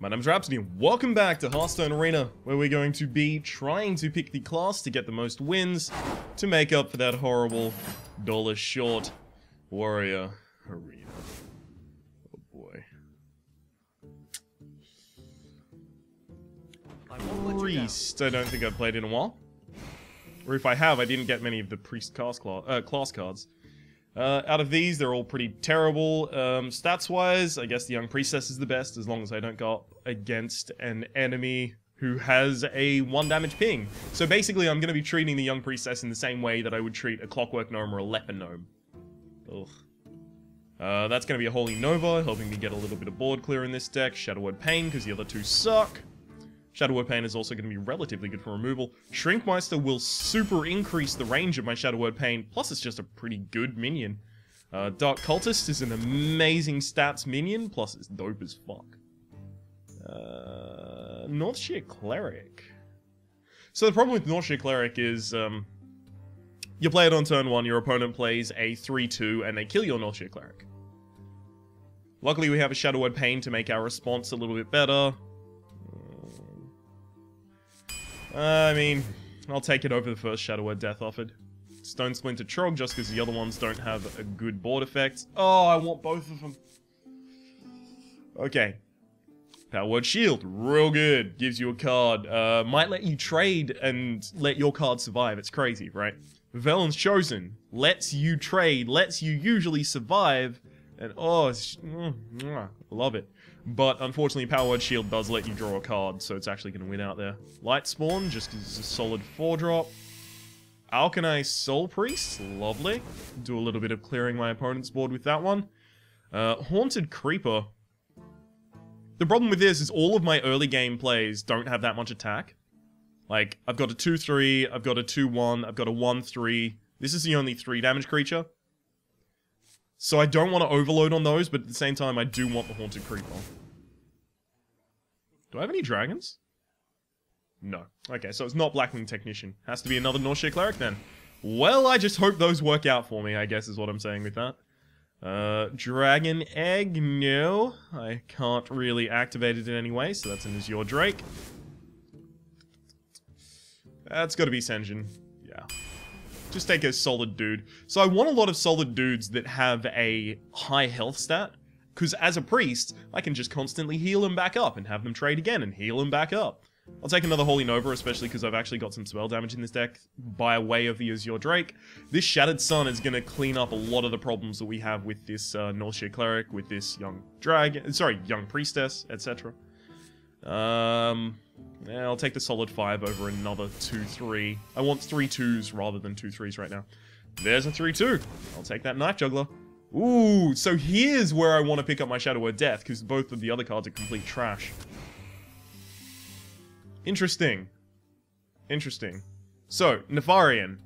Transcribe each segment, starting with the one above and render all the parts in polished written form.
My name's Rhapsody, and welcome back to Hearthstone Arena, where we're going to be trying to pick the class to get the most wins to make up for that horrible dollar short warrior arena. Oh boy. Priest, I don't think I've played in a while. Or if I have, I didn't get many of the Priest class cards. Out of these, they're all pretty terrible. Stats-wise, I guess the Young Priestess is the best, as long as I don't go up against an enemy who has a 1 damage ping. So basically, I'm going to be treating the Young Priestess in the same way that I would treat a Clockwork Gnome or a Leper Gnome. Ugh. That's going to be a Holy Nova, helping me get a little bit of board clear in this deck. Shadow Word Pain, because the other two suck. Shadow Word Pain is also going to be relatively good for removal. Shrinkmeister will super increase the range of my Shadow Word Pain, plus it's just a pretty good minion. Dark Cultist is an amazing stats minion, plus it's dope as fuck. Northshire Cleric. So the problem with Northshire Cleric is, you play it on turn 1, your opponent plays a 3-2, and they kill your Northshire Cleric. Luckily we have a Shadow Word Pain to make our response a little bit better. I mean, I'll take it over the first Shadow Word Death offered. Stone Splinter Trog, just because the other ones don't have a good board effect. Oh, I want both of them. Okay. Power Word Shield, real good. Gives you a card. Might let you trade and let your card survive. It's crazy, right? Velen's Chosen lets you trade, lets you usually survive, and oh, love it. But unfortunately, Power Word Shield does let you draw a card, so it's actually going to win out there. Light Spawn, just because it's a solid 4-drop. Alkanai Soul Priest, lovely. Do a little bit of clearing my opponent's board with that one. Haunted Creeper. The problem with this is all of my early game plays don't have that much attack. Like, I've got a 2-3, I've got a 2-1, I've got a 1-3. This is the only 3 damage creature. So I don't want to overload on those, but at the same time, I do want the Haunted Creeper. Do I have any dragons? No. Okay, so it's not Blackwing Technician. Has to be another Northshire Cleric then. Well, I just hope those work out for me, I guess is what I'm saying with that. Dragon Egg, no. I can't really activate it in any way, so that's an Azure Drake. That's gotta be Senjin. Yeah. Just take a solid dude. So I want a lot of solid dudes that have a high health stat, because as a priest, I can just constantly heal them back up and have them trade again and heal them back up. I'll take another Holy Nova, especially because I've actually got some spell damage in this deck by way of the Azure Drake. This Shattered Sun is going to clean up a lot of the problems that we have with this Northshire Cleric, with this Young Priestess, etc. Yeah, I'll take the solid 5 over another 2-3. I want 3 2s rather than 2 3s right now. There's a 3-2. I'll take that Knife Juggler. Ooh, so here's where I want to pick up my Shadow Word Death, because both of the other cards are complete trash. Interesting. Interesting. So, Nefarian.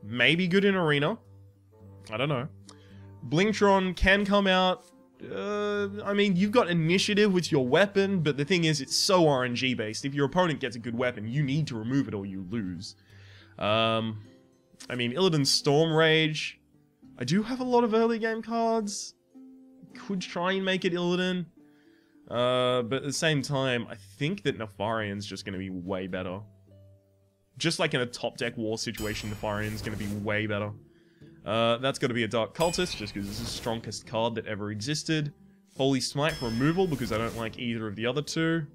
Maybe good in Arena. I don't know. Blingtron can come out. I mean, you've got initiative with your weapon, but the thing is, it's so RNG based. If your opponent gets a good weapon, you need to remove it or you lose. I mean, Illidan's Storm Rage. I do have a lot of early game cards. Could try and make it Illidan. But at the same time, I think that Nefarian's just going to be way better. Just like in a top deck war situation, Nefarian's going to be way better. That's got to be a Dark Cultist, just because it's the strongest card that ever existed. Holy Smite for removal, because I don't like either of the other two.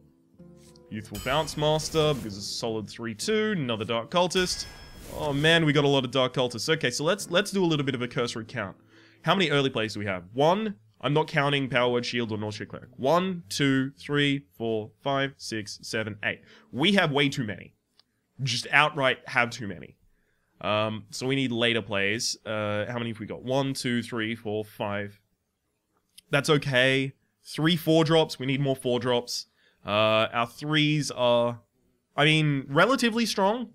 Youthful Bounce Master, because it's a solid 3-2. Another Dark Cultist. Oh man, we got a lot of Dark Cultists. Okay, so let's do a little bit of a cursory count. How many early plays do we have? 1, I'm not counting Power Word Shield or Northshire Cleric. 1, 2, 3, 4, 5, 6, 7, 8. We have way too many. Just outright have too many. So we need later plays. How many have we got? 1, 2, 3, 4, 5. That's okay. 3 4-drops. We need more 4-drops. Our 3s are, I mean, relatively strong.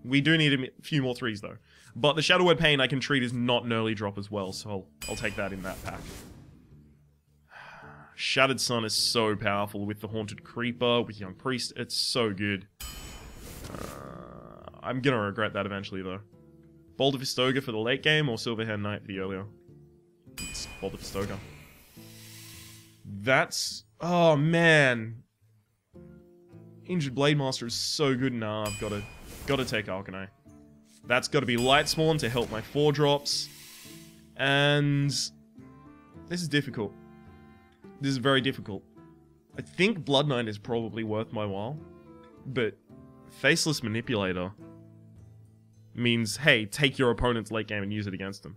We do need a few more 3s though. But the Shadow Word Pain I can treat as not an early drop as well, so I'll take that in that pack. Shattered Sun is so powerful with the Haunted Creeper, with Young Priest. It's so good. I'm gonna regret that eventually, though. Bolt of Istoga for the late game, or Silverhand Knight for the earlier? It's Bolt of Istoga. That's... Oh, man. Injured Blade Master is so good. Nah, I've gotta take Arcanine. That's gotta be Light Spawn to help my 4-drops. And... this is difficult. This is very difficult. I think Blood Knight is probably worth my while. But Faceless Manipulator means, hey, take your opponent's late game and use it against them.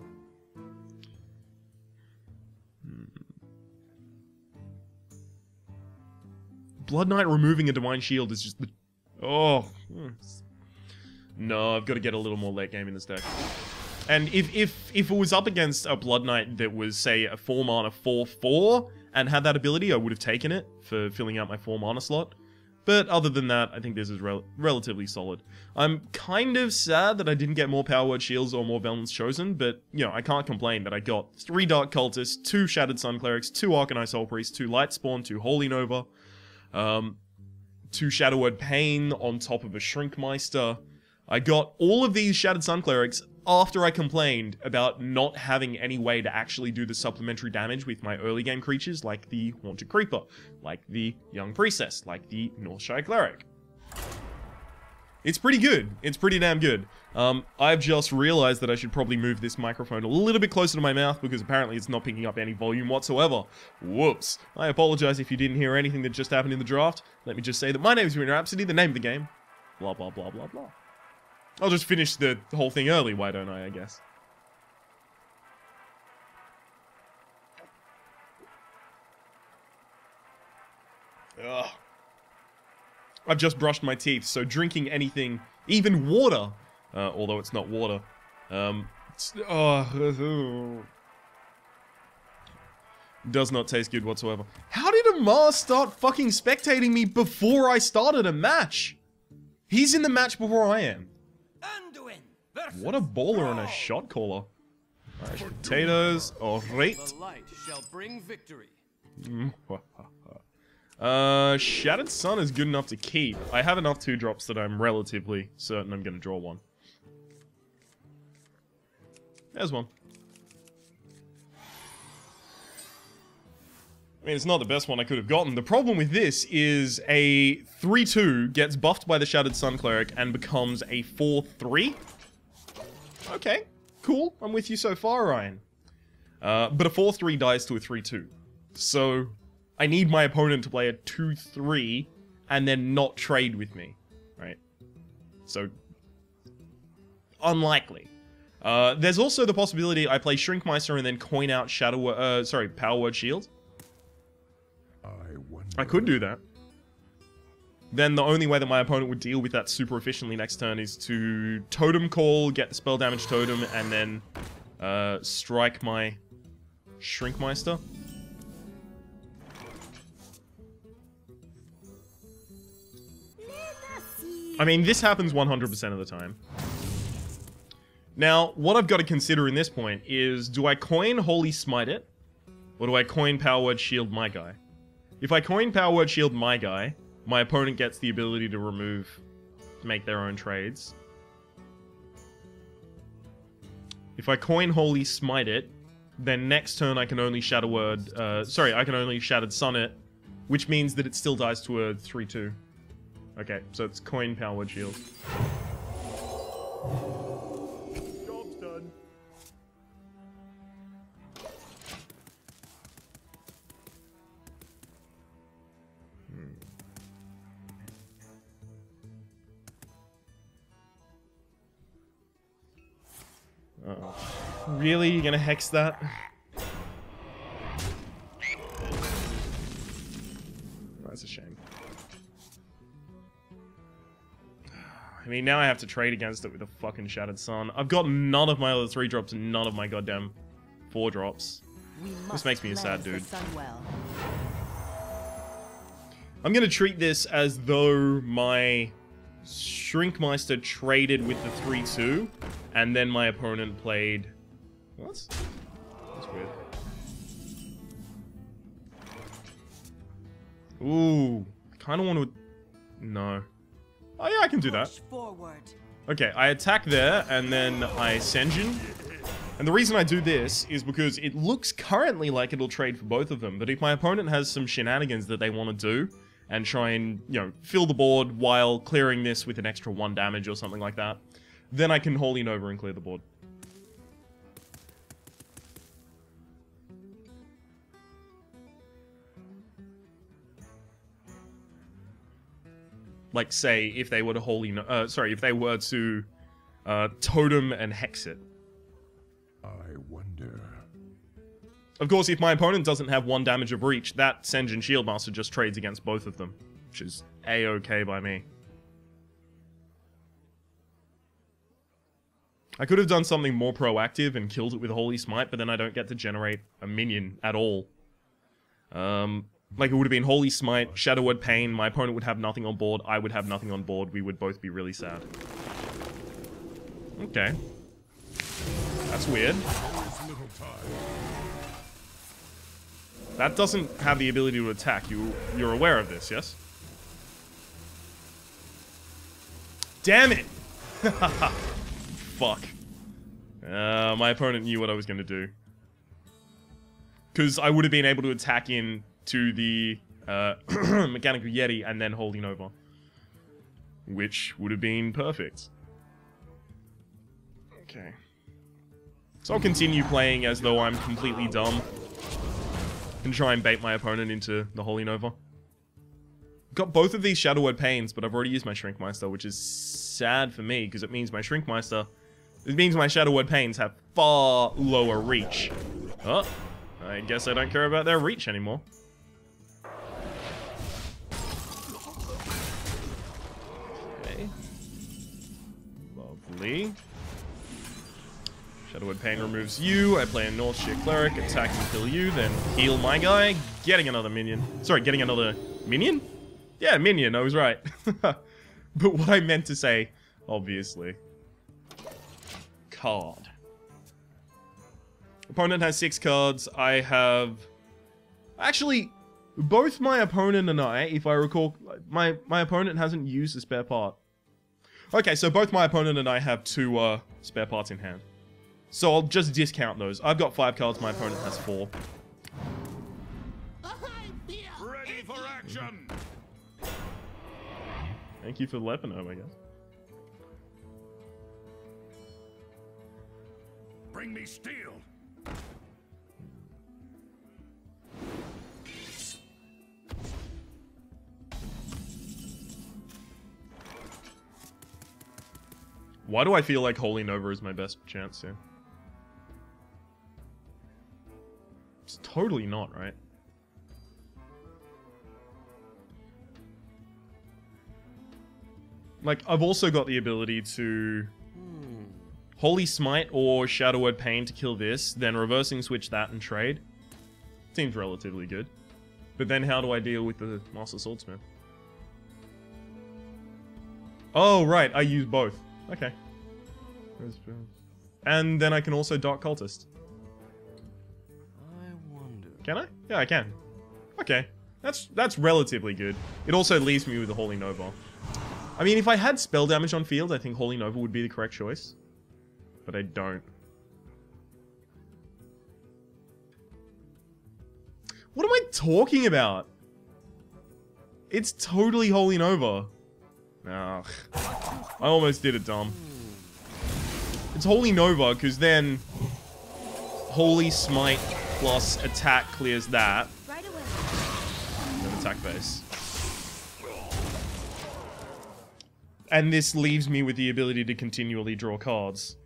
Blood Knight removing a Divine Shield is just the... Oh. No, I've got to get a little more late game in this deck. And if it was up against a Blood Knight that was, say, a 4-mana 4/4 and had that ability, I would have taken it for filling out my 4-mana slot. But other than that, I think this is relatively solid. I'm kind of sad that I didn't get more Power Word Shields or more Villains Chosen, but, you know, I can't complain that I got 3 Dark Cultists, 2 Shattered Sun Clerics, 2 Arcanine Soul Priests, 2 Light Spawn, 2 Holy Nova, 2 Shadow Word Pain on top of a Shrinkmeister. I got all of these Shattered Sun Clerics after I complained about not having any way to actually do the supplementary damage with my early game creatures, like the Haunted Creeper, like the Young Priestess, like the Northshire Cleric. It's pretty good. It's pretty damn good. I've just realized that I should probably move this microphone a little bit closer to my mouth because apparently it's not picking up any volume whatsoever. Whoops. I apologize if you didn't hear anything that just happened in the draft. Let me just say that my name is Rhapsody, the name of the game. Blah, blah, blah, blah, blah. I'll just finish the whole thing early, why don't I guess. Ugh. I've just brushed my teeth, so drinking anything, even water, although it's not water, does not taste good whatsoever. How did Amar start fucking spectating me before I started a match? He's in the match before I am. What a baller on a shot caller. Alright, potatoes. Alright. Shattered Sun is good enough to keep. I have enough 2-drops that I'm relatively certain I'm going to draw one. There's one. I mean, it's not the best one I could have gotten. The problem with this is a 3/2 gets buffed by the Shattered Sun Cleric and becomes a 4/3. Okay, cool. I'm with you so far, Ryan. But a 4/3 dies to a 3/2. So, I need my opponent to play a 2/3 and then not trade with me, right? So, unlikely. There's also the possibility I play Shrinkmeister and then coin out Power Word Shield. I could do that. Then the only way that my opponent would deal with that super efficiently next turn is to Totem Call, get the spell damage totem, and then strike my Shrinkmeister. I mean, this happens 100% of the time. Now, what I've got to consider in this point is, do I coin Holy Smite it? Or do I coin Power Word Shield my guy? If I coin Power Word Shield my guy, my opponent gets the ability to make their own trades. If I coin Holy Smite it, then next turn I can only I can only Shattered Sun it, which means that it still dies to a 3/2. Okay, so it's coin Power Word Shield. Job's done. Uh-oh. Really? You're gonna hex that? That's a shame. I mean, now I have to trade against it with a fucking Shattered Sun. I've got none of my other 3-drops and none of my goddamn 4-drops. This makes me a sad dude. I'm gonna treat this as though my Shrinkmeister traded with the 3/2, and then my opponent played... What? That's weird. Ooh, I kind of want to... No. Oh yeah, I can do that. Okay, I attack there, and then I Senjin. And the reason I do this is because it looks currently like it'll trade for both of them, but if my opponent has some shenanigans that they want to do, and try and, you know, fill the board while clearing this with an extra 1 damage or something like that, then I can Holy Nova and clear the board. Like, say, if they were to if they were to Totem and Hex it. I wonder. Of course, if my opponent doesn't have 1 damage of reach, that Sen'jin Shieldmaster just trades against both of them, which is A-okay by me. I could have done something more proactive and killed it with Holy Smite, but then I don't get to generate a minion at all. Like, it would have been Holy Smite, Shadow Word Pain, my opponent would have nothing on board, I would have nothing on board, we would both be really sad. Okay. That's weird. That doesn't have the ability to attack. You're aware of this, yes? Damn it! Fuck. My opponent knew what I was going to do. Because I would have been able to attack in to the Mechanical Yeti and then Holy Nova. Which would have been perfect. Okay. So I'll continue playing as though I'm completely dumb. And try and bait my opponent into the Holy Nova. Got both of these Shadow Word Pains, but I've already used my Shrinkmeister, which is sad for me, because it means my Shrinkmeister... It means my Shadow Word Pains have far lower reach. Oh, I guess I don't care about their reach anymore. Okay. Lovely. Shadow Word Pain removes you, I play a North Sheer Cleric, attack and kill you, then heal my guy, getting another minion. Sorry, getting another minion? Yeah, minion, I was right. But what I meant to say, obviously. Card. Opponent has 6 cards, I have... Actually, both my opponent and I, if I recall, my opponent hasn't used a spare part. Okay, so both my opponent and I have 2 spare parts in hand. So I'll just discount those. I've got 5 cards, my opponent has 4. Ready for action. Thank you for the Lepinome, I guess. Bring me steel. Why do I feel like Holy Nova is my best chance here? It's totally not, right? Like, I've also got the ability to Holy Smite or Shadow Word Pain to kill this, then reversing switch that and trade. Seems relatively good. But then how do I deal with the Master Swordsmith? Oh, right, I use both. Okay. And then I can also Dark Cultist. I wonder. Can I? Yeah, I can. Okay. That's relatively good. It also leaves me with the Holy Nova. I mean, if I had spell damage on field, I think Holy Nova would be the correct choice. But I don't. What am I talking about? It's totally Holy Nova. Ugh. I almost did it, dumb. It's Holy Nova, because then Holy Smite plus attack clears that. Right away. Then attack base. And this leaves me with the ability to continually draw cards.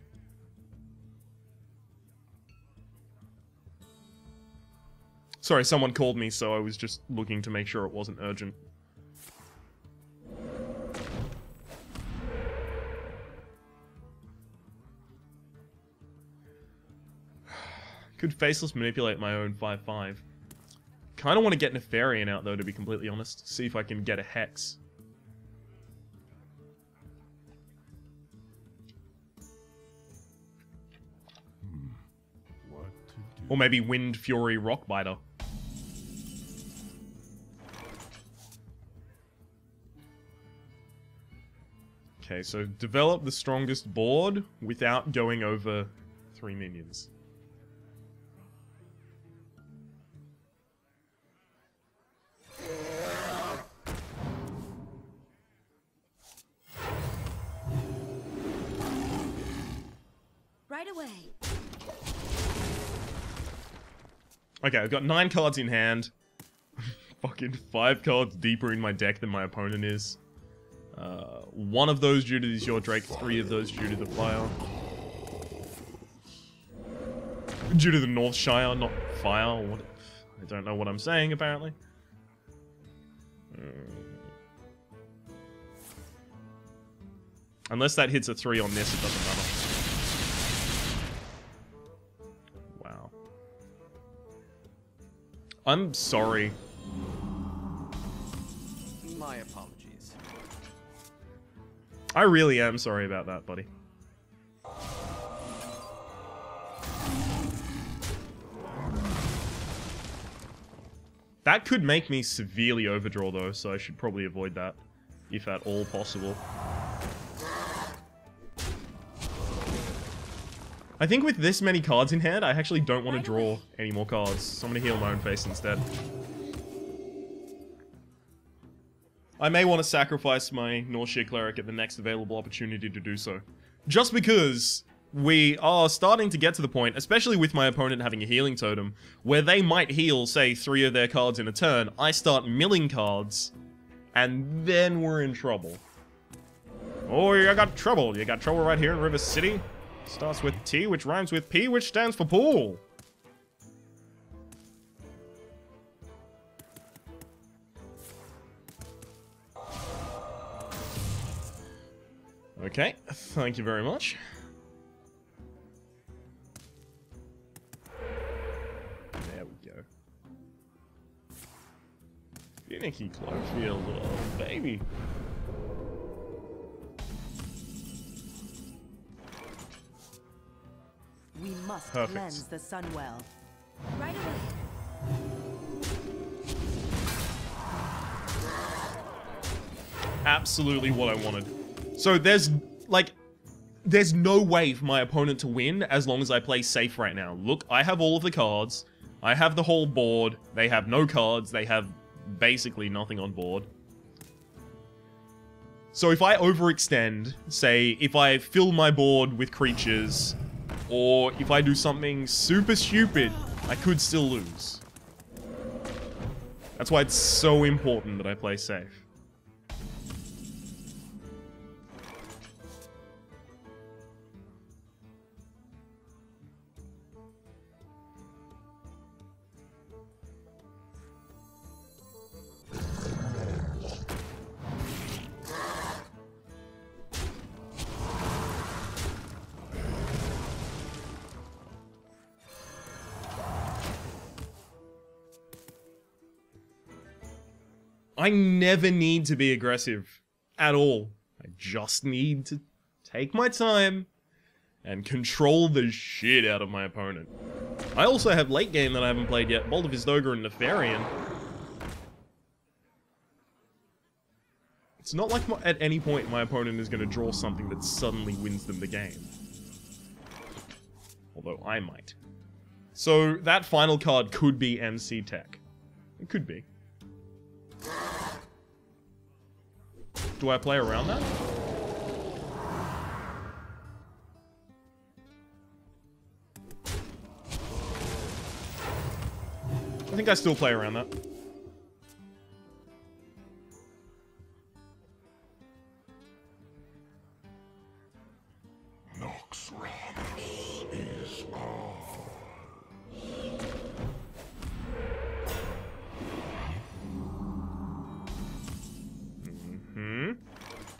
Sorry, someone called me, so I was just looking to make sure it wasn't urgent. Could Faceless manipulate my own 5/5. Kinda want to get Nefarian out though, to be completely honest. See if I can get a Hex. What to do? Or maybe Wind Fury Rockbiter. Okay, so develop the strongest board without going over 3 minions. Right away. Okay, I've got 9 cards in hand. Fucking 5 cards deeper in my deck than my opponent is. 1 of those due to the Azure Drake, 3 of those due to the fire. Due to the North Shire, not fire. What? I don't know what I'm saying, apparently. Unless that hits a 3 on this, it doesn't matter. Wow. I'm sorry. My apologies. I really am sorry about that, buddy. That could make me severely overdraw, though, so I should probably avoid that, if at all possible. I think with this many cards in hand, I actually don't want to draw any more cards, so I'm going to heal my own face instead. I may want to sacrifice my Northshire Cleric at the next available opportunity to do so. Just because we are starting to get to the point, especially with my opponent having a healing totem, where they might heal, say, 3 of their cards in a turn, I start milling cards, and then we're in trouble. Oh, you got trouble. You got trouble right here in River City. Starts with T, which rhymes with P, which stands for pool. Okay, thank you very much. There we go. Finicky Cloverfield, oh baby. We must Perfect. cleanse the Sunwell. Right away. Absolutely what I wanted. So there's no way for my opponent to win as long as I play safe right now. Look, I have all of the cards. I have the whole board. They have no cards. They have basically nothing on board. So if I overextend, say, if I fill my board with creatures, or if I do something super stupid, I could still lose. That's why it's so important that I play safe. I never need to be aggressive at all. I just need to take my time and control the shit out of my opponent. I also have late game that I haven't played yet, Bolt of Isdoga and Nefarian. It's not like at any point my opponent is going to draw something that suddenly wins them the game. Although I might. So that final card could be MC Tech. It could be. Do I play around that? I think I still play around that. Nox Ramus is ours.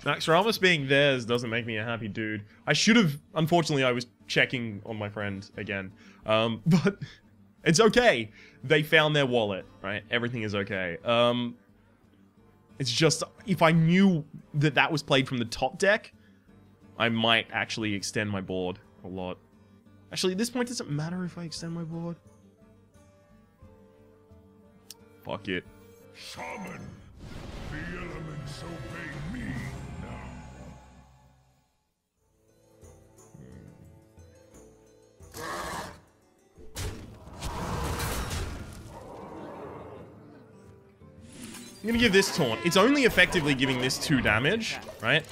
Naxxramas being theirs doesn't make me a happy dude. I should have... Unfortunately, I was checking on my friend again. But it's okay. They found their wallet, right? Everything is okay. It's just, if I knew that that was played from the top deck, I might actually extend my board a lot. Actually, at this point, does it matter if I extend my board? Fuck it. Summon. The elements obey me now. I'm gonna give this taunt. It's only effectively giving this 2 damage, right?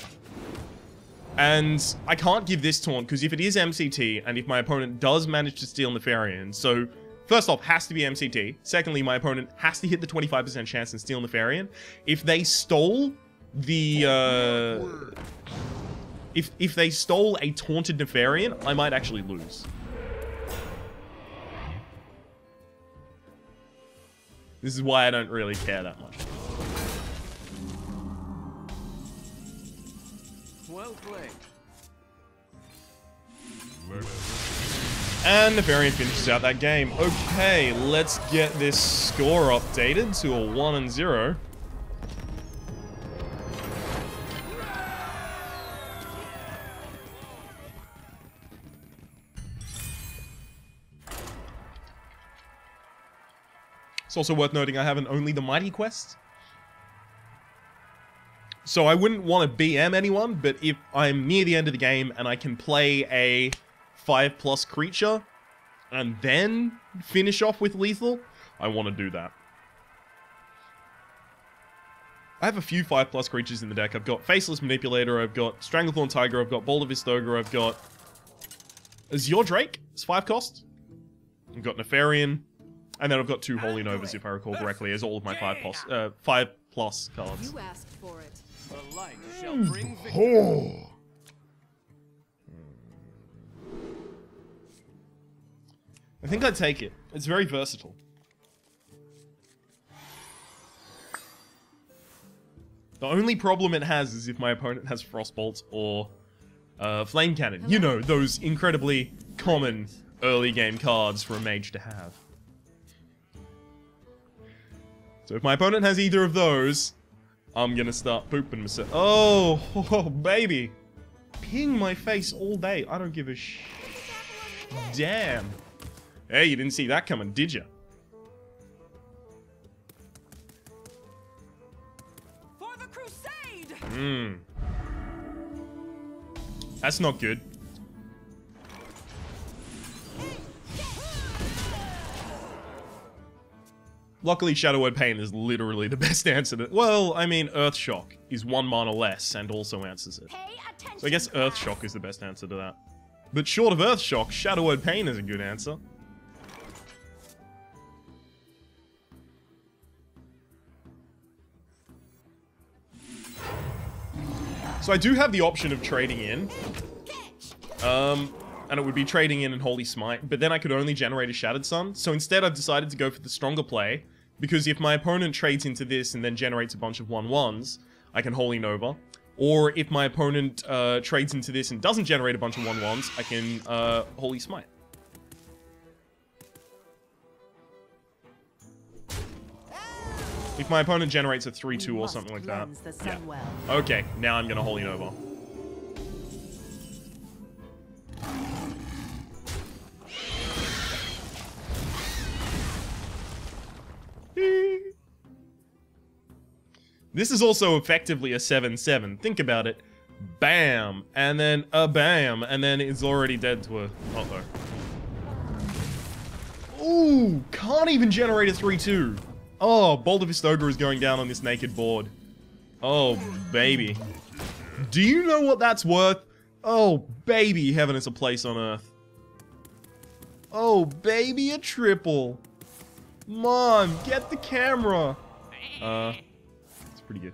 And I can't give this taunt because if it is MCT and if my opponent does manage to steal Nefarian, so first off, has to be MCT. Secondly, my opponent has to hit the 25% chance and steal Nefarian. If they stole the, if they stole a taunted Nefarian, I might actually lose. This is why I don't really care that much. Well played. And Nefarian finishes out that game. Okay, let's get this score updated to a 1-0. It's also worth noting I have an Only the Mighty quest. So I wouldn't want to BM anyone, but if I'm near the end of the game and I can play a 5+ creature and then finish off with lethal, I want to do that. I have a few 5+ creatures in the deck. I've got Faceless Manipulator, I've got Stranglethorn Tiger, I've got Bolt of Istoga, I've got Azure Drake, it's 5 cost. I've got Nefarian, and then I've got 2 Holy Novas, if I recall correctly, as all of my 5+ cards. You asked for it. The light shall bring victory. I think I'd take it. It's very versatile. The only problem it has is if my opponent has Frostbolt or Flame Cannon. You know, those incredibly common early game cards for a mage to have. So if my opponent has either of those, I'm gonna start pooping myself. Oh, baby. Ping my face all day. I don't give a damn. Hey, you didn't see that coming, did you? For the crusade! That's not good. Luckily, Shadow Word Pain is literally the best answer to... Well, I mean, Earth Shock is 1 mana less and also answers it. So I guess Earth Shock is the best answer to that. But short of Earth Shock, Shadow Word Pain is a good answer. So I do have the option of trading in. And it would be trading in and Holy Smite, but then I could only generate a Shattered Sun. So instead I've decided to go for the stronger play, because if my opponent trades into this and then generates a bunch of 1/1s, I can Holy Nova. Or if my opponent trades into this and doesn't generate a bunch of 1/1s, I can Holy Smite. If my opponent generates a 3/2 or something like that. Yeah. Okay, now I'm gonna Holy Nova. This is also effectively a 7/7. Think about it. Bam, and then a bam, and then it's already dead to a... Uh-oh. Ooh, can't even generate a 3/2. Oh, Bolt of Istoga is going down on this naked board. Oh, baby. Do you know what that's worth? Oh, baby, heaven is a place on earth. Oh, baby, a triple. Mom, get the camera. It's pretty good.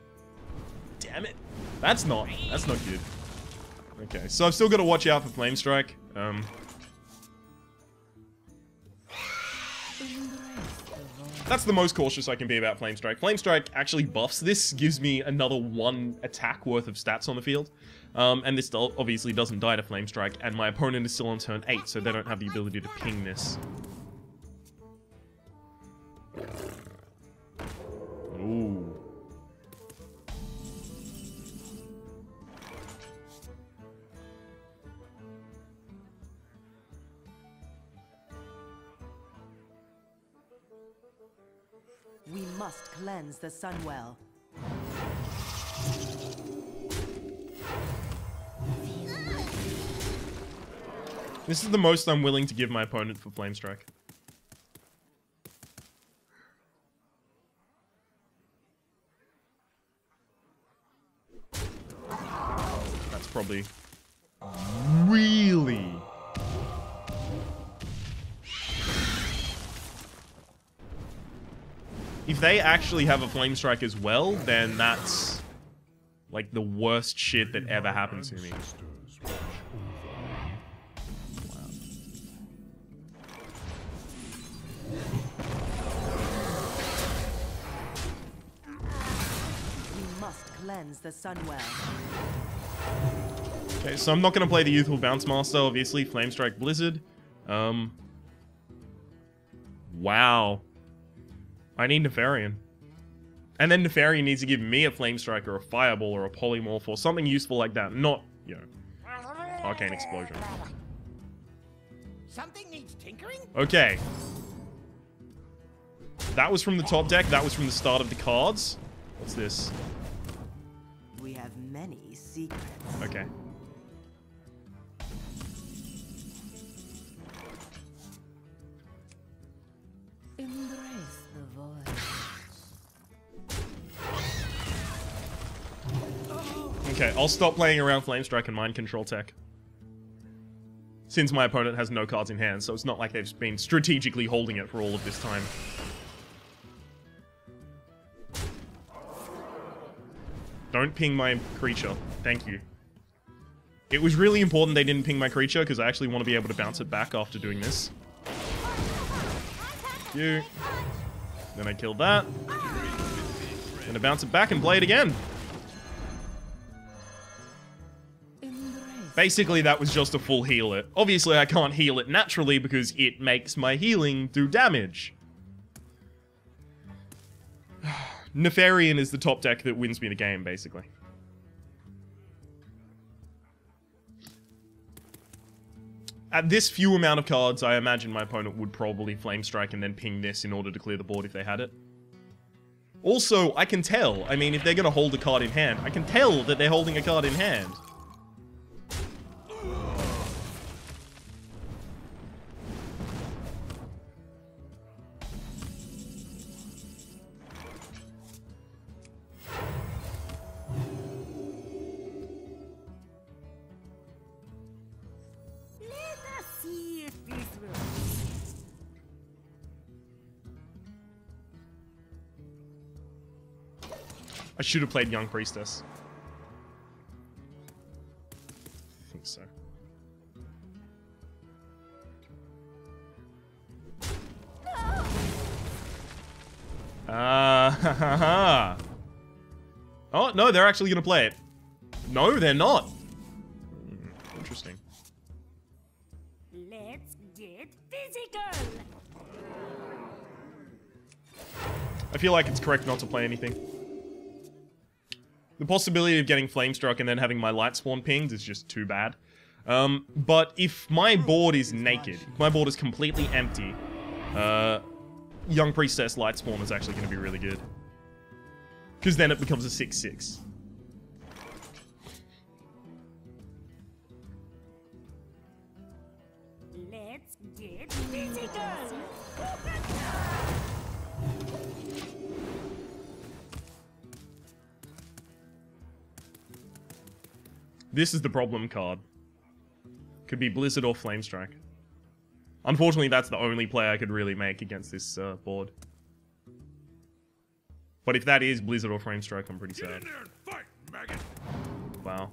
Damn it. That's not good. Okay, so I've still got to watch out for Flame Strike. That's the most cautious I can be about Flame Strike. Flame Strike actually buffs this, gives me another 1 attack worth of stats on the field. And this obviously doesn't die to Flame Strike, and my opponent is still on turn 8, so they don't have the ability to ping this. Ooh. We must cleanse the Sunwell. This is the most I'm willing to give my opponent for Flame Strike. probably really... If they actually have a Flame Strike as well, then that's like the worst shit that ever happened to me. We must cleanse the Sunwell. Okay, so I'm not going to play the Youthful Bounce Master, obviously. Flame Strike Blizzard. Wow. I need Nefarian. And then Nefarian needs to give me a Flame Strike or a Fireball or a Polymorph or something useful like that. Not, you know, Arcane Explosion. Something needs tinkering? Okay. That was from the top deck. That was from the start of the cards. What's this? We have many secrets. Okay. Embrace the void. Okay, I'll stop playing around Flame Strike and Mind Control tech. Since my opponent has no cards in hand, so it's not like they've been strategically holding it for all of this time. Don't ping my creature. Thank you. It was really important they didn't ping my creature, because I actually want to be able to bounce it back after doing this. You. Then I killed that. Then I bounce it back and play it again. Basically, that was just a full heal it. Obviously, I can't heal it naturally because it makes my healing do damage. Nefarian is the top deck that wins me the game, basically. At this few amount of cards, I imagine my opponent would probably Flame Strike and then ping this in order to clear the board if they had it. Also, I can tell. I mean, if they're going to hold a card in hand, I can tell that they're holding a card in hand. I should have played Young Priestess. I think so. Oh, no, they're actually going to play it. No, they're not. Interesting. Let's get physical. I feel like it's correct not to play anything. The possibility of getting Flame Struck and then having my Light Spawn pinged is just too bad. But if my board is naked, if my board is completely empty, Young Priestess Light Spawn is actually going to be really good. Because then it becomes a 6/6. Let's get physical. This is the problem card. Could be Blizzard or Flame Strike. Unfortunately, that's the only play I could really make against this board. But if that is Blizzard or Flame Strike, I'm pretty sad. Get in there and fight, maggot! Wow.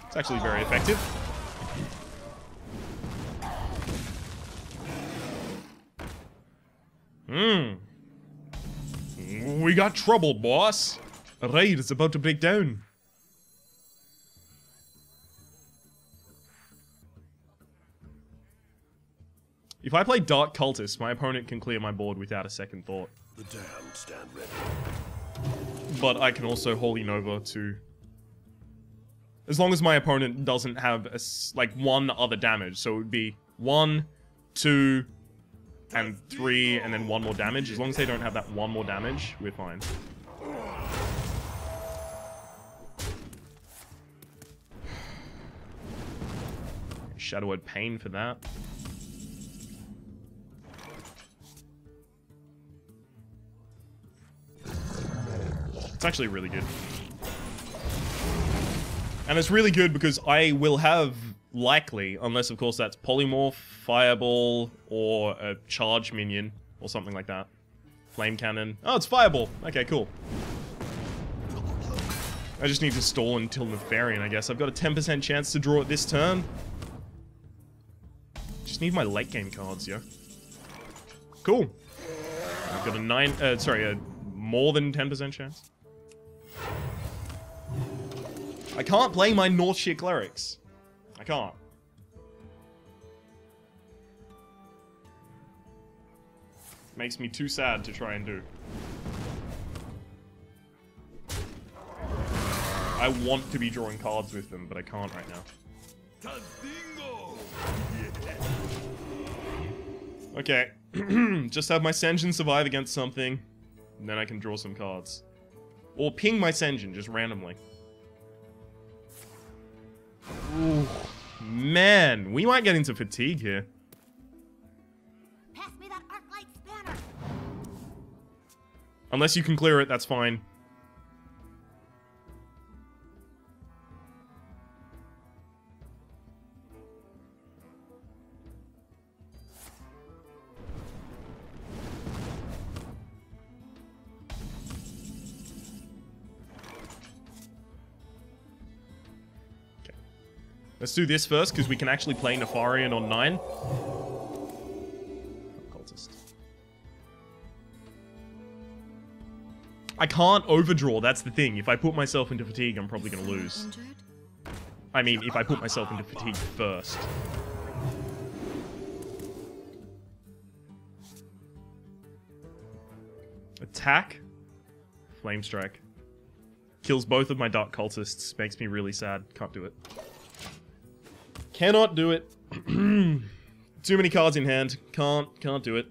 It's actually very effective. We got trouble, boss. A raid is about to break down. If I play Dark Cultist, my opponent can clear my board without a second thought. The damned stand ready. But I can also Holy Nova to... As long as my opponent doesn't have like one other damage. So it would be 1, 2, and 3, and then 1 more damage. As long as they don't have that 1 more damage, we're fine. Shadowed Pain for that. It's actually really good. And it's really good because I will have, likely, unless of course that's Polymorph, Fireball, or a Charge Minion, or something like that. Flame Cannon. Oh, it's Fireball! Okay, cool. I just need to stall until Nefarian, I guess. I've got a 10% chance to draw it this turn. Just need my late game cards, yeah. Cool. I've got a more than 10% chance. I can't play my Northshire Clerics. I can't. Makes me too sad to try and do. I want to be drawing cards with them, but I can't right now. Okay. Just have my Senjin survive against something, and then I can draw some cards. Or ping my Senjin, just randomly. Ooh, man, we might get into fatigue here. Pass me that arc-light spanner. Unless you can clear it, that's fine. Let's do this first, because we can actually play Nefarian on 9. Cultist. I can't overdraw, that's the thing. If I put myself into fatigue, I'm probably going to lose. I mean, if I put myself into fatigue first. Attack. Flame Strike. Kills both of my Dark Cultists. Makes me really sad. Can't do it. Cannot do it. Too many cards in hand. Can't do it.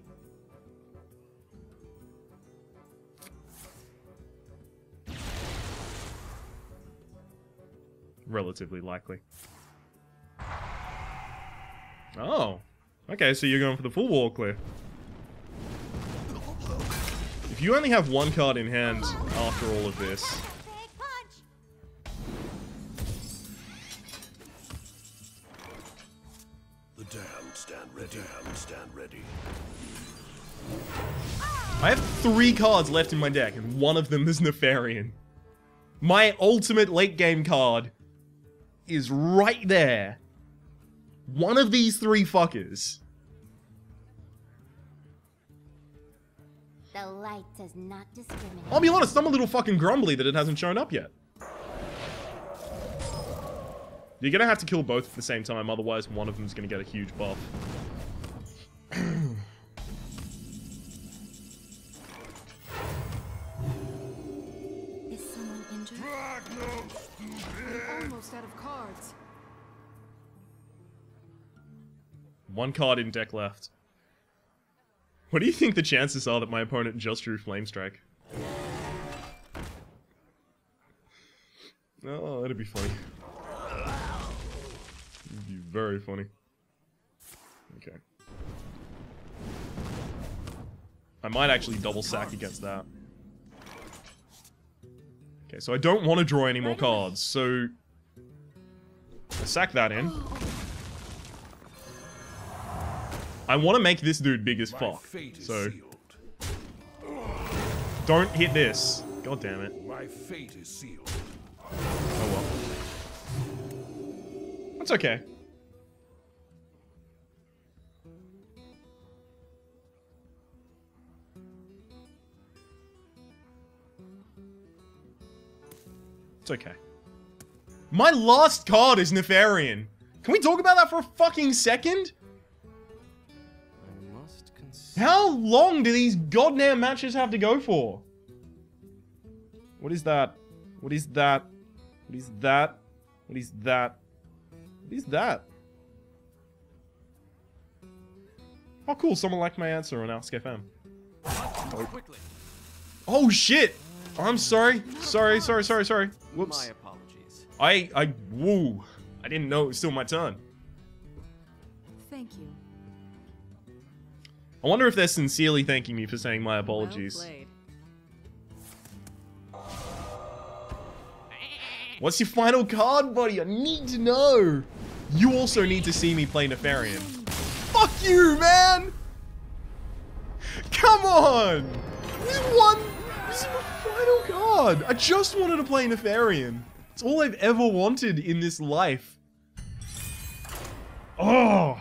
Relatively likely. Oh. Okay, so you're going for the full wall clear. If you only have one card in hand after all of this... Stand ready. I have 3 cards left in my deck, and one of them is Nefarian. My ultimate late game card is right there. One of these 3 fuckers. The light does not discriminate. I'll be honest, I'm a little fucking grumbly that it hasn't shown up yet. You're gonna have to kill both at the same time, otherwise one of them's gonna get a huge buff. Is someone injured? I'm almost out of cards. 1 card in deck left. What do you think the chances are that my opponent just drew Flame Strike? Oh, that'd be funny. It'd be very funny. Okay. I might actually double sack against that. Okay, so I don't want to draw any more cards, so... I sack that in. I want to make this dude big as fuck, so... Don't hit this. God damn it. My fate is sealed. Oh well. That's okay. It's okay. My last card is Nefarian. Can we talk about that for a fucking second? How long do these goddamn matches have to go for? What is that? What is that? What is that? What is that? What is that? Oh cool, someone liked my answer on Ask FM. Oh shit! I'm sorry. Sorry. Whoops. My apologies. Woo. I didn't know it was still my turn. Thank you. I wonder if they're sincerely thanking me for saying my apologies. Well played. What's your final card, buddy? I need to know. You also need to see me play Nefarian. Fuck you, man! Come on! This is my final card. I just wanted to play Nefarian. It's all I've ever wanted in this life. Oh!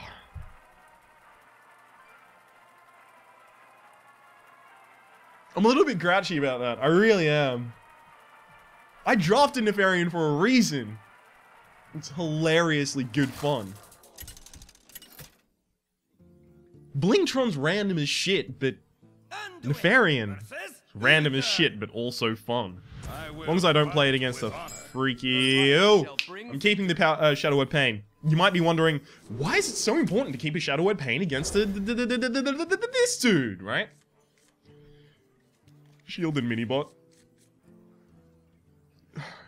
I'm a little bit grouchy about that. I really am. I drafted Nefarian for a reason. It's hilariously good fun. Blingtron's random as shit, but Nefarian is random as shit, but also fun. As long as I don't play it against a freaky... Oh, I'm keeping the Shadow Word Pain. You might be wondering, why is it so important to keep a Shadow Word Pain against this dude, right? Shielded Minibot.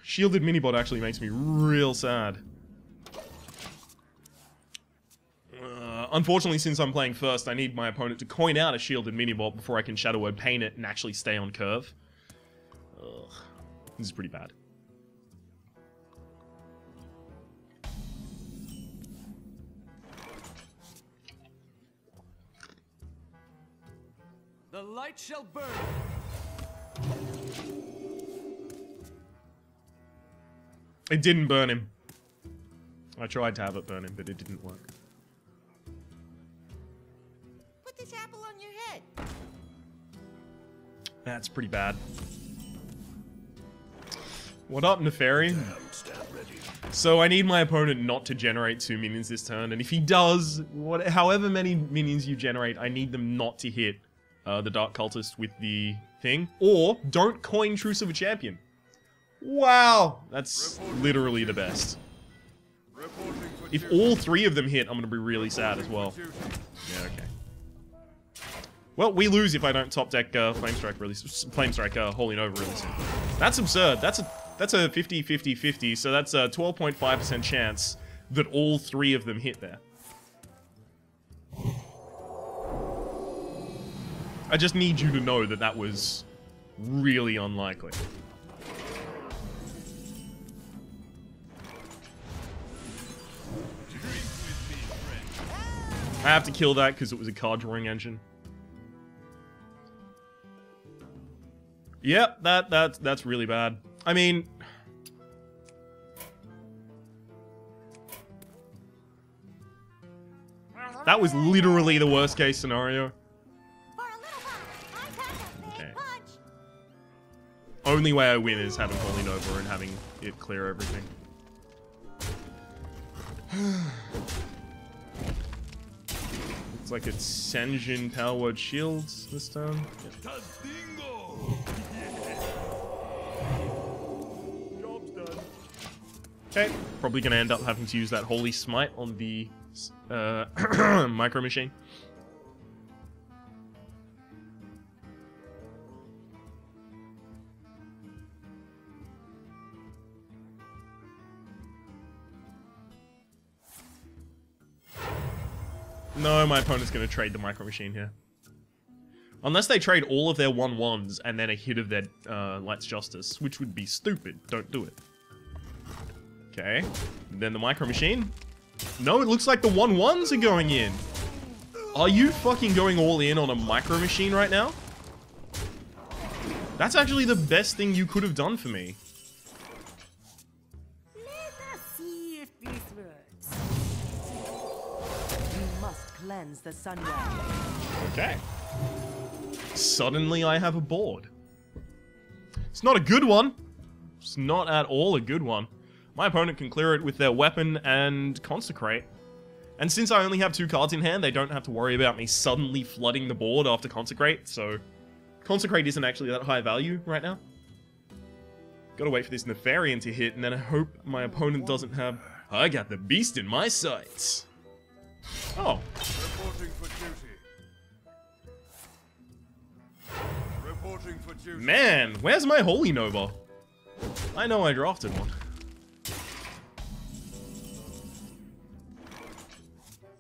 Shielded Minibot actually makes me real sad. Unfortunately, since I'm playing first, I need my opponent to coin out a Shielded Minibot before I can Shadow Word Pain it and actually stay on curve. Ugh. This is pretty bad. The light shall burn. It didn't burn him. I tried to have it burn him, but it didn't work. Put this apple on your head. That's pretty bad. What up, Nefarian? Stand ready. So I need my opponent not to generate 2 minions this turn, and if he does, however many minions you generate, I need them not to hit the Dark Cultist with the thing, or don't coin Truce of a Champion. Wow, that's literally the best. If all 3 of them hit, I'm gonna be really sad as well. Yeah, okay. Well, we lose if I don't top deck Flamestrike Holy Nova really soon. That's absurd. That's a 50-50-50, so that's a 12.5% chance that all 3 of them hit there. I just need you to know that that was really unlikely. I have to kill that because it was a card drawing engine. Yep, that's really bad. I mean, that was literally the worst case scenario. Okay. Only way I win is having Holy Nova and having it clear everything. Looks like it's Senjin Power Word Shields this time. Yep. Job's done. Okay, probably gonna end up having to use that Holy Smite on the Micro Machine. No, my opponent's going to trade the Micro Machine here. Unless they trade all of their 1/1s and then a hit of their Light's Justice, which would be stupid. Don't do it. Okay. Then the Micro Machine. No, it looks like the 1/1s are going in. Are you fucking going all in on a Micro Machine right now? That's actually the best thing you could have done for me. Let us see if this works. You must cleanse the Sunwell. Okay. Suddenly I have a board. It's not a good one. It's not at all a good one. My opponent can clear it with their weapon and Consecrate. And since I only have 2 cards in hand, they don't have to worry about me suddenly flooding the board after Consecrate, so Consecrate isn't actually that high value right now. Gotta wait for this Nefarian to hit, and then I hope my opponent doesn't have... I got the beast in my sights. Oh. Reporting for duty. Reporting for duty. Man, where's my Holy Nova? I know I drafted one.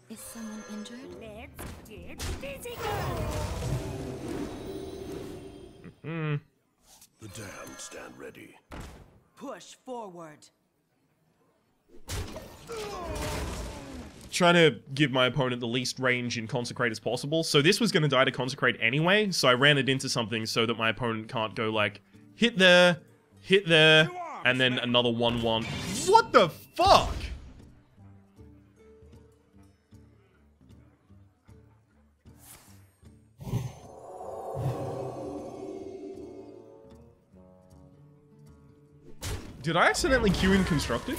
Is someone injured? Let's get physical. The damned stand ready. Push forward. Trying to give my opponent the least range in Consecrate as possible. So this was going to die to Consecrate anyway, so I ran it into something so that my opponent can't go like, hit there, and then another 1-1. What the fuck? Did I accidentally queue in Constructed?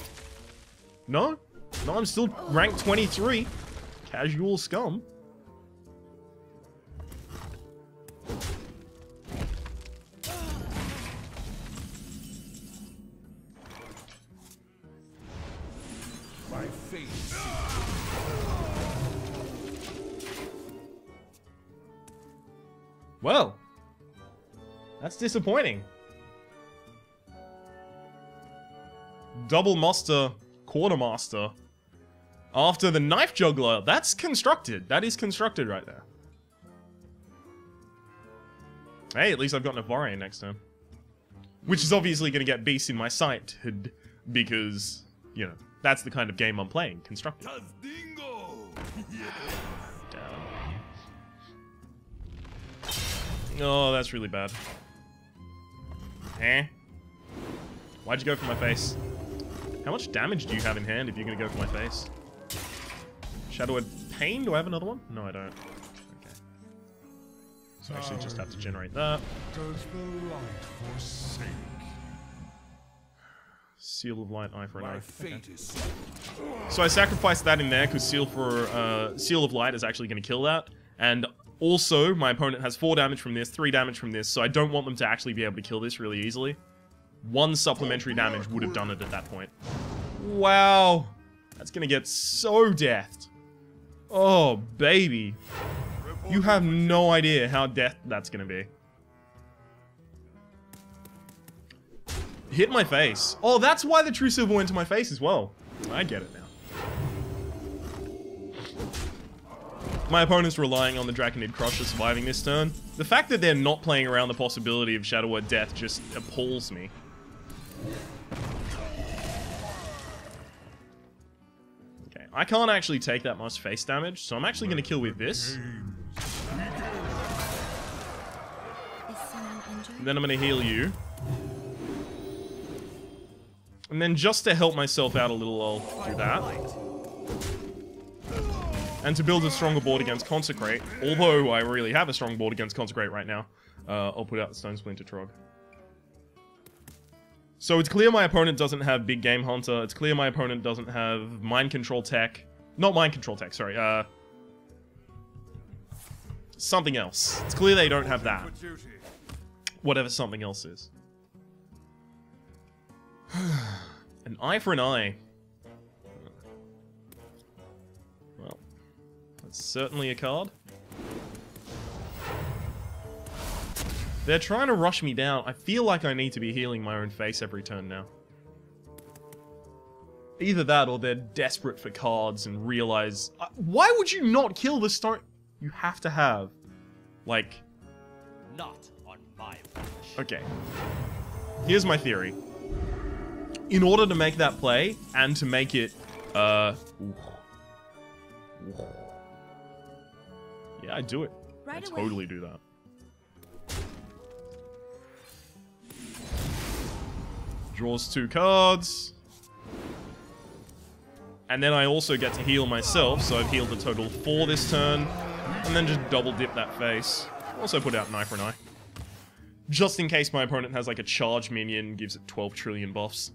No? No, I'm still ranked 23. Casual scum. My fate. Well, that's disappointing. Double Master, Quartermaster. After the Knife Juggler, that's constructed. That is constructed right there. Hey, at least I've got Navarian next turn. Which is obviously going to get Beast in my sight, because, you know, that's the kind of game I'm playing, constructed. Tazdingo! Damn. Oh, that's really bad. Eh? Why'd you go for my face? How much damage do you have in hand if you're going to go for my face? Shadowed Pain? Do I have another one? No, I don't. Okay. So I actually just have to generate that. Does the light forsake? Seal of Light, Eye for an Eye. My fate is So I sacrificed that in there because Seal of Light is actually going to kill that. And also, my opponent has 4 damage from this, 3 damage from this, so I don't want them to actually be able to kill this really easily. 1 supplementary damage would have done it at that point. Wow. That's going to get so deathed. Oh, baby. You have no idea how death that's going to be. Hit my face. Oh, that's why the True Silver went to my face as well. I get it now. My opponent's relying on the Draconid Crusher surviving this turn. The fact that they're not playing around the possibility of Shadow Word Death just appalls me. Okay, I can't actually take that much face damage, so I'm actually going to kill with this. Is someone injured? And then I'm going to heal you. And then just to help myself out a little, I'll do that. And to build a stronger board against Consecrate, although I really have a strong board against Consecrate right now, I'll put out the Stone Splinter Trog. So it's clear my opponent doesn't have Big Game Hunter. It's clear my opponent doesn't have Mind Control Tech. Not Mind Control Tech, sorry. Something else. It's clear they don't have that. for duty. Whatever something else is. An eye for an eye. Well, that's certainly a card. They're trying to rush me down. I feel like I need to be healing my own face every turn now. Either that or they're desperate for cards and realize... why would you not kill the stone? You have to have, like... Not on my watch. Okay. Here's my theory. In order to make that play, and to make it, yeah, I do it. I Right away. totally do that. Draws 2 cards. And then I also get to heal myself, so I've healed a total of 4 this turn. And then just double dip that face. Also put out an eye for an eye. Just in case my opponent has like a charge minion, gives it 12 trillion buffs.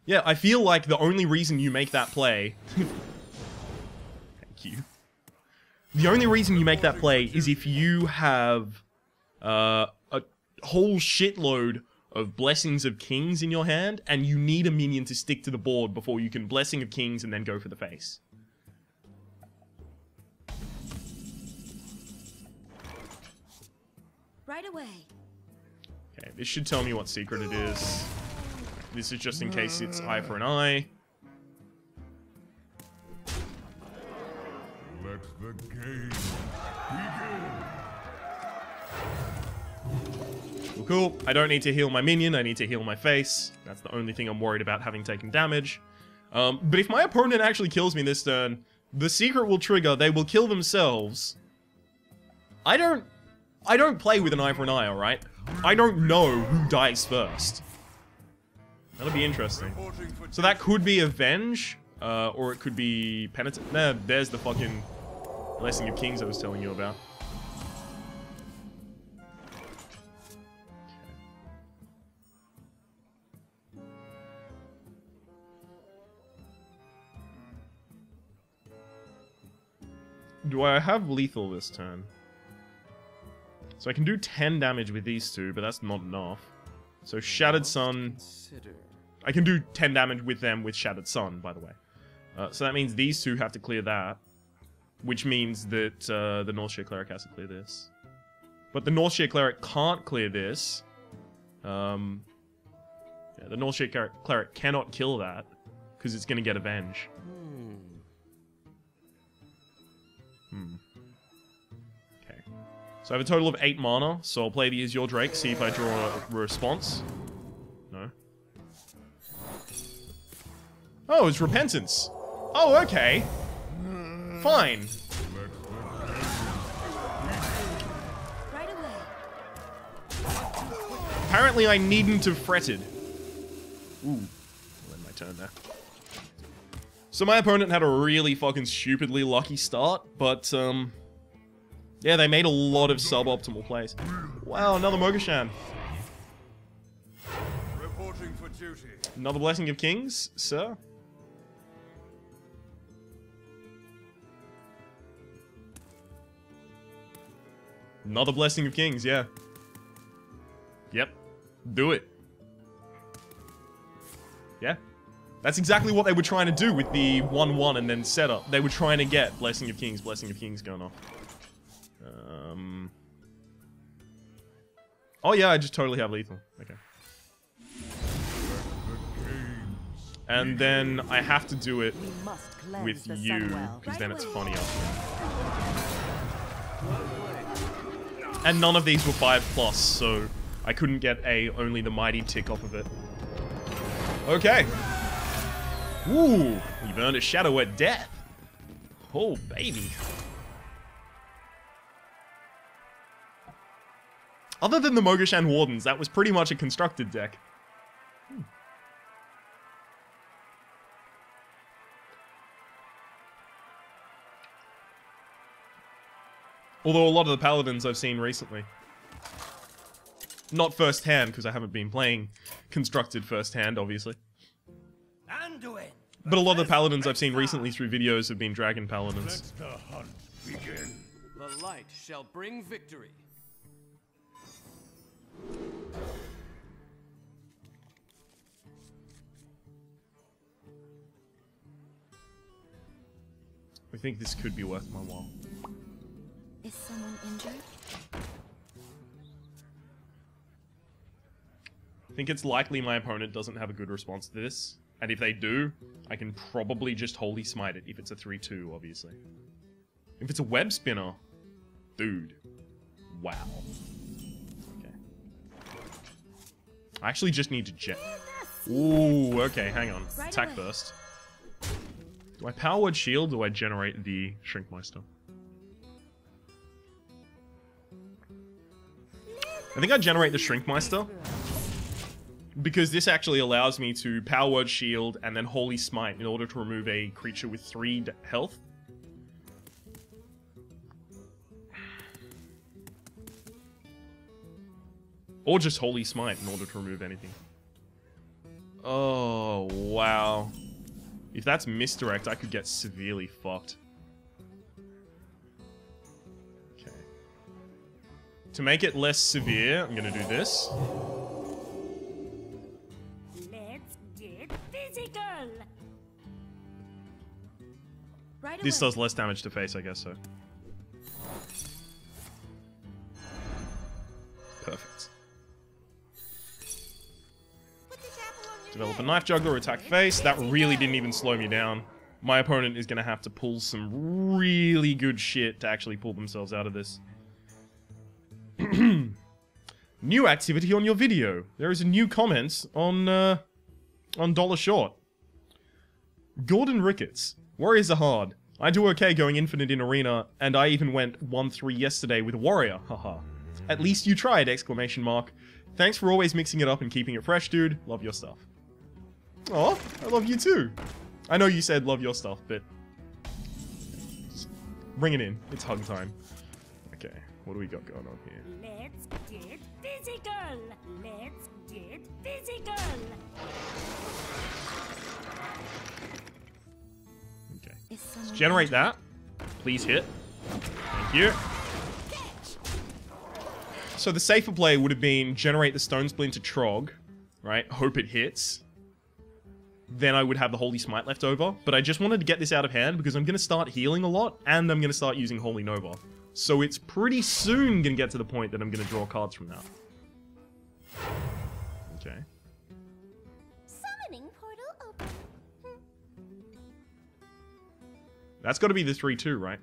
Yeah, I feel like the only reason you make that play... Thank you. The only reason you make that play is if you have a whole shitload of Blessings of Kings in your hand, and you need a minion to stick to the board before you can Blessing of Kings and then go for the face. Right away. Okay, this should tell me what secret it is. This is just in case it's eye for an eye. Let the game begin. Cool, cool. I don't need to heal my minion, I need to heal my face. That's the only thing I'm worried about having taken damage. But if my opponent actually kills me this turn, the secret will trigger, they will kill themselves. I don't play with an eye for an eye, alright? I don't know who dies first. That'll be interesting. So that could be Avenge, or it could be Penitent. Nah, there's the fucking Blessing of Kings I was telling you about. Do I have lethal this turn? So I can do 10 damage with these two, but that's not enough. So Shattered Sun... I can do 10 damage with them with Shattered Sun, by the way. So that means these two have to clear that. Which means that the Northshire Cleric has to clear this. But the Northshire Cleric can't clear this. Yeah, the Northshire Cleric cannot kill that. Because it's going to get Avenge. Okay. So I have a total of 8 mana, so I'll play the Is Your Drake, see if I draw a response. No. Oh, it's Repentance. Oh, okay. Fine. Right away. Apparently I needn't have fretted. Ooh. I'll end my turn there. So my opponent had a really fucking stupidly lucky start, but, yeah, they made a lot of suboptimal plays. Wow, another Mogashan. Reporting for duty. Another Blessing of Kings, sir? Another Blessing of Kings, yeah. Yep. Do it. Yeah. That's exactly what they were trying to do with the 1-1 and then setup. They were trying to get Blessing of Kings going off. Oh yeah, I just totally have lethal. Okay. And then I have to do it with you, because then it's funny after. And none of these were 5+, so I couldn't get only the mighty tick off of it. Okay. Ooh, you've earned a Shadow at Death. Oh, baby. Other than the Mogashan Wardens, that was pretty much a constructed deck. Although a lot of the Paladins I've seen recently. Not firsthand, because I haven't been playing constructed firsthand, obviously. Anduin! But a lot of the Paladins I've seen recently through videos have been Dragon Paladins. Let the hunt begin. The light shall bring victory. I think this could be worth my while. Is someone injured? I think it's likely my opponent doesn't have a good response to this. And if they do, I can probably just Holy Smite it if it's a 3-2, obviously. If it's a Web Spinner, dude. Wow. Okay. I actually just need to jet. Ooh, okay, hang on. Right Attack away. first. Do I Power Word Shield or do I generate the Shrinkmeister? I think I generate the Shrinkmeister. Because this actually allows me to Power Word Shield and then Holy Smite in order to remove a creature with 3 health. Or just Holy Smite in order to remove anything. Oh, wow. If that's Misdirect, I could get severely fucked. Okay. To make it less severe, I'm gonna do this. Let's get physical. Right This away. does less damage to face, I guess so. Perfect. Put this apple on your Develop a head. Knife Juggler, attack face. That really didn't even slow me down. My opponent is going to have to pull some really good shit to actually pull themselves out of this. New activity on your video. There is a new comment on Dollar Short. Gordon Ricketts. Warriors are hard. I do okay going infinite in arena, and I even went 1-3 yesterday with warrior. Haha. At least you tried! Exclamation mark. Thanks for always mixing it up and keeping it fresh, dude. Love your stuff. Oh, I love you too. I know you said love your stuff, but just bring it in. It's hug time. Okay, what do we got going on here? Let's get physical. Let's get physical. Okay. Let's generate that. Please hit. Thank you. So the safer play would have been generate the Stone Splinter Trog, right? Hope it hits. Then I would have the Holy Smite left over. But I just wanted to get this out of hand because I'm going to start healing a lot and I'm going to start using Holy Nova. So it's pretty soon going to get to the point that I'm going to draw cards from that. Okay. Summoning portal open. That's got to be the 3-2, right?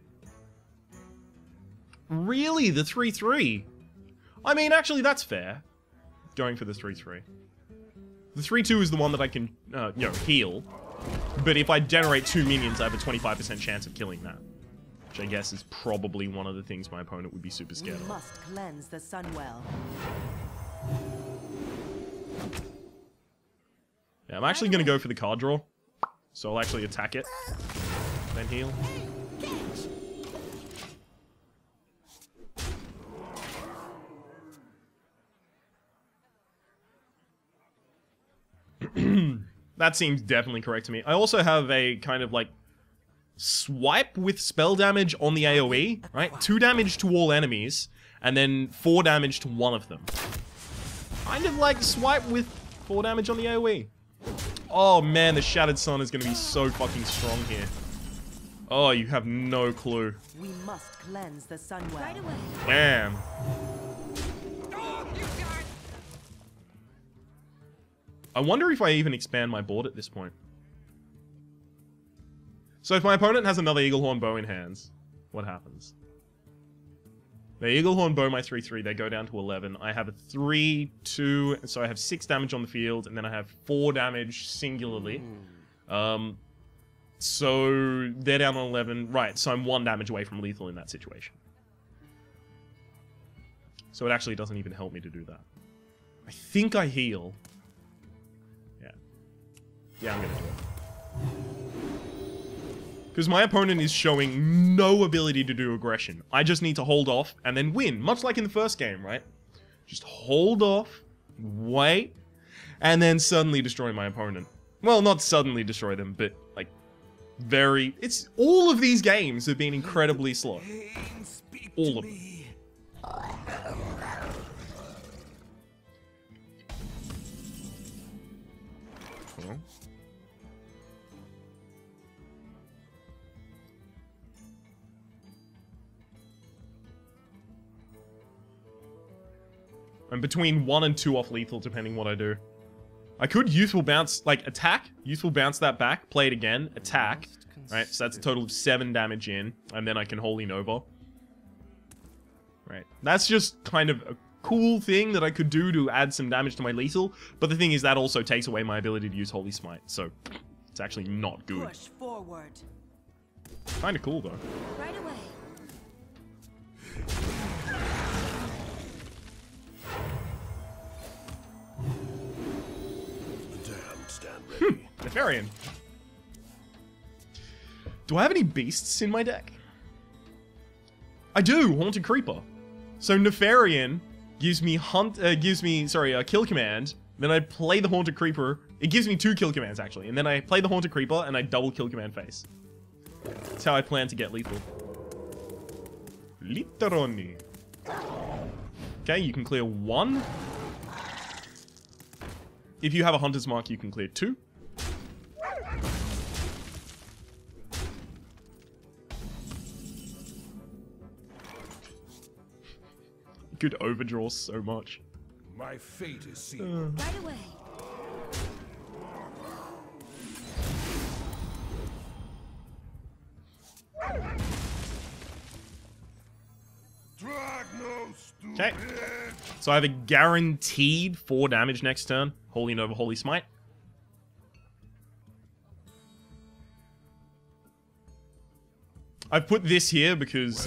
Really? The 3-3? I mean, actually, that's fair. Going for the 3-3. The 3-2 is the one that I can, you know, heal. But if I generate 2 minions, I have a 25% chance of killing that. Which I guess is probably one of the things my opponent would be super scared of. We must cleanse the Sunwell. Yeah, I'm actually going to go for the card draw. So I'll actually attack it. Then heal. That seems definitely correct to me. I also have a kind of like swipe with spell damage on the AoE, right? 2 damage to all enemies, and then 4 damage to one of them. Kind of like swipe with 4 damage on the AoE. Oh man, the Shattered Sun is going to be so fucking strong here. Oh, you have no clue. We must cleanse the Sunwell. Right away. Damn. I wonder if I even expand my board at this point. So if my opponent has another Eaglehorn Bow in hands, what happens? They Eaglehorn Bow my 3-3, they go down to 11. I have a 3-2, so I have 6 damage on the field, and then I have 4 damage singularly. So they're down on 11. Right, so I'm 1 damage away from lethal in that situation. So it actually doesn't even help me to do that. I think I heal. Yeah, I'm gonna do it. Because my opponent is showing no ability to do aggression. I just need to hold off and then win. Much like in the first game, right? Just hold off, wait, and then suddenly destroy my opponent. Well, not suddenly destroy them, but like very... It's... All of these games have been incredibly slow. All of them. Well. I'm between 1 and 2 off lethal, depending what I do. I could Youthful Bounce, like, attack, Youthful Bounce that back, play it again, attack, right? So that's a total of 7 damage in, and then I can Holy Nova. Right. That's just kind of a cool thing that I could do to add some damage to my lethal, but the thing is that also takes away my ability to use Holy Smite, so it's actually not good. Push forward. Kinda cool, though. Right away. Nefarian. Do I have any beasts in my deck? I do, Haunted Creeper. So Nefarian gives me kill command, then I play the Haunted Creeper. It gives me 2 kill commands actually, and then I play the Haunted Creeper and I double kill command face. That's how I plan to get lethal. Literoni. Okay, you can clear 1. If you have a Hunter's Mark, you can clear 2. You could overdraw so much. My fate is sealed. Right away. Drag no stupid. Okay. So I have a guaranteed 4 damage next turn. Holy Nova, Holy Smite. I've put this here because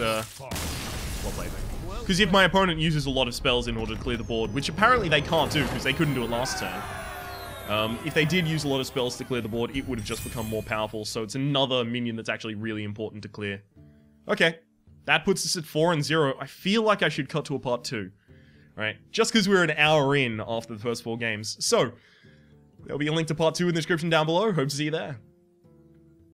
if my opponent uses a lot of spells in order to clear the board, which apparently they can't do because they couldn't do it last turn. If they did use a lot of spells to clear the board, it would have just become more powerful, so it's another minion that's actually really important to clear. Okay, that puts us at 4 and 0. I feel like I should cut to a part 2. Right, just because we're an hour in after the first 4 games. So, there'll be a link to part 2 in the description down below. Hope to see you there.